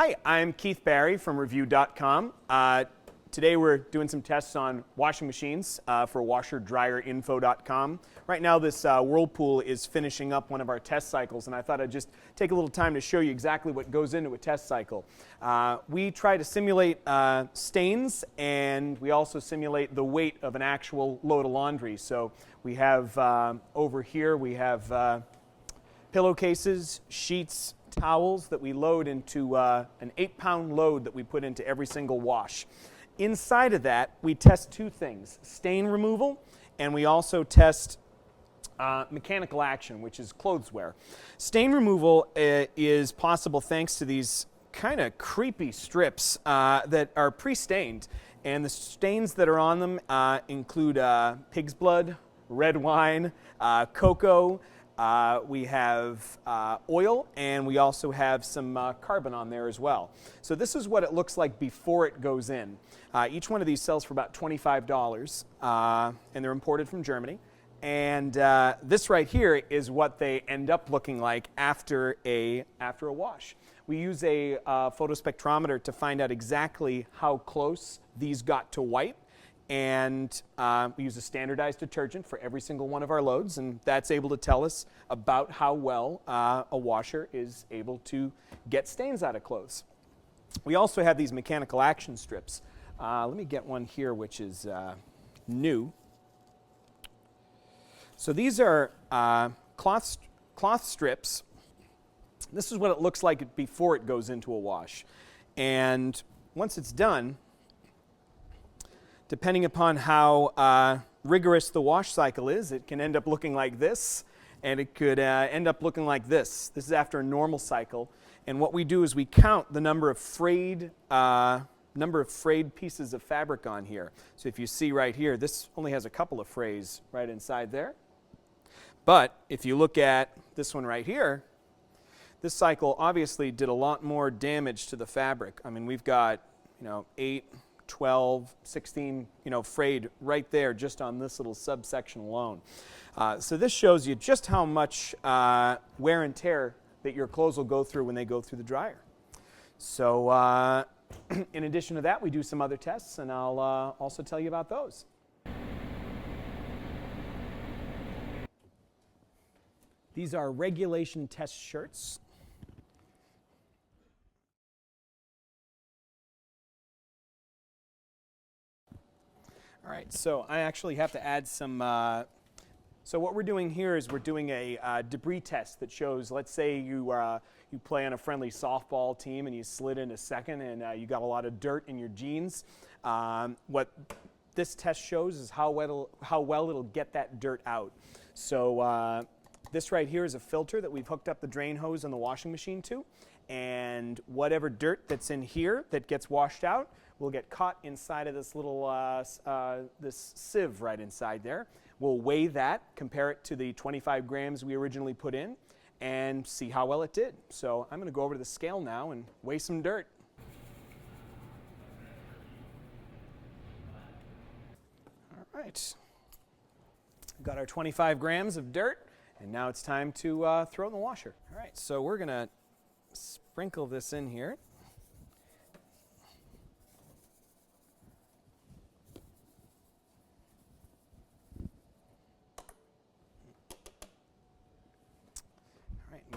Hi, I'm Keith Barry from Review.com. Today we're doing some tests on washing machines for washerdryerinfo.com. Right now this Whirlpool is finishing up one of our test cycles, and I thought I'd just take a little time to show you exactly what goes into a test cycle. We try to simulate stains, and we also simulate the weight of an actual load of laundry. So we have over here, we have pillowcases, sheets, towels that we load into an 8-pound load that we put into every single wash. Inside of that, we test two things: stain removal, and we also test mechanical action, which is clothes wear. Stain removal is possible thanks to these kind of creepy strips that are pre-stained, and the stains that are on them include pig's blood, red wine, cocoa. We have oil, and we also have some carbon on there as well. So this is what it looks like before it goes in. Each one of these sells for about $25, and they're imported from Germany. And this right here is what they end up looking like after a wash. We use a photospectrometer to find out exactly how close these got to white. And we use a standardized detergent for every single one of our loads, and that's able to tell us about how well a washer is able to get stains out of clothes. We also have these mechanical action strips. Let me get one here which is new. So these are cloth strips. This is what it looks like before it goes into a wash. And once it's done, depending upon how rigorous the wash cycle is, it can end up looking like this, and it could end up looking like this. This is after a normal cycle, and what we do is we count the number of frayed pieces of fabric on here. So if you see right here, this only has a couple of frays right inside there. But if you look at this one right here, this cycle obviously did a lot more damage to the fabric. I mean, we've got 8, 12, 16, frayed right there just on this little subsection alone. So this shows you just how much wear and tear that your clothes will go through when they go through the dryer. So in addition to that, we do some other tests, and I'll also tell you about those. These are regulation test shirts. All right, so I actually have to add some, so what we're doing here is we're doing a debris test that shows, let's say you play on a friendly softball team and you slid into second and you got a lot of dirt in your jeans. What this test shows is how well it'll get that dirt out. So this right here is a filter that we've hooked up the drain hose on the washing machine to, and whatever dirt that's in here that gets washed out will get caught inside of this little this sieve right inside there. We'll weigh that, compare it to the 25 grams we originally put in, and see how well it did. So I'm going to go over to the scale now and weigh some dirt. All right. Got our 25 grams of dirt, and now it's time to throw it in the washer. All right, so we're going to sprinkle this in here.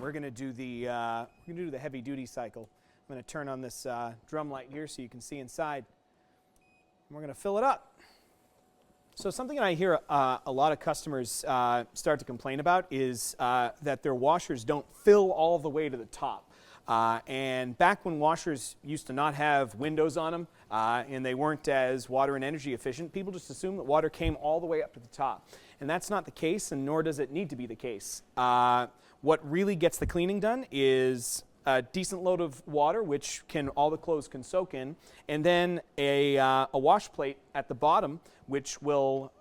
We're going to do the heavy duty cycle. I'm going to turn on this drum light here so you can see inside. And we're going to fill it up. So something that I hear a lot of customers start to complain about is that their washers don't fill all the way to the top. And back when washers used to not have windows on them and they weren't as water and energy efficient, people just assumed that water came all the way up to the top. And that's not the case, and nor does it need to be the case. What really gets the cleaning done is a decent load of water, which all the clothes can soak in, and then a wash plate at the bottom, which will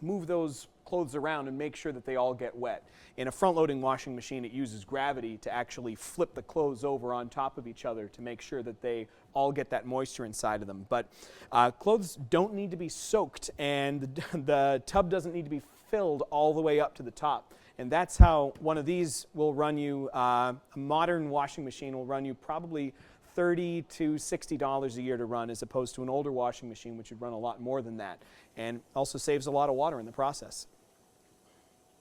move those clothes around and make sure that they all get wet. In a front-loading washing machine, it uses gravity to actually flip the clothes over on top of each other to make sure that they all get that moisture inside of them. But clothes don't need to be soaked, and the tub doesn't need to be filled all the way up to the top. And that's how one of these will run you, a modern washing machine will run you probably $30 to $60 a year to run, as opposed to an older washing machine which would run a lot more than that, and also saves a lot of water in the process.